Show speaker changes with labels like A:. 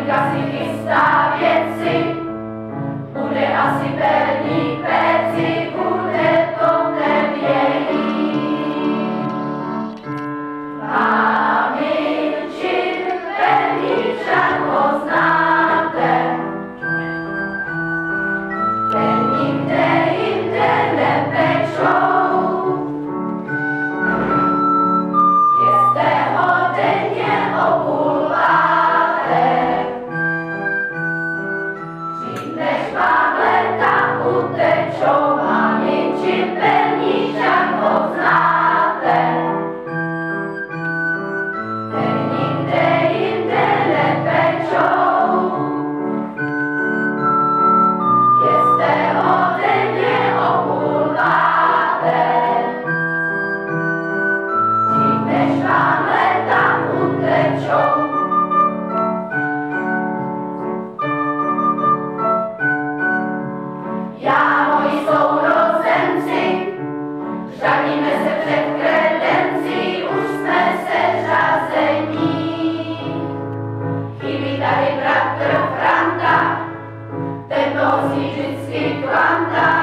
A: Maminka si chystá věci, bude asi perník péci, bude to ten její. Maminčin perníček ho znáte, ten nikde jinde nepečou. Jeste ho denně o půl pátek, dřív než vám léta utečou. Maminčin perníček ho znáte, ten nikde jinde nepečou. Jeste ho denně o půl pátek, dřív než vám léta utečou. Já, moji sourozenci, řadíme se před kredencí, už jsme seřazení. Chybí tady bratr Franta, ten nosí vždycky kvanta.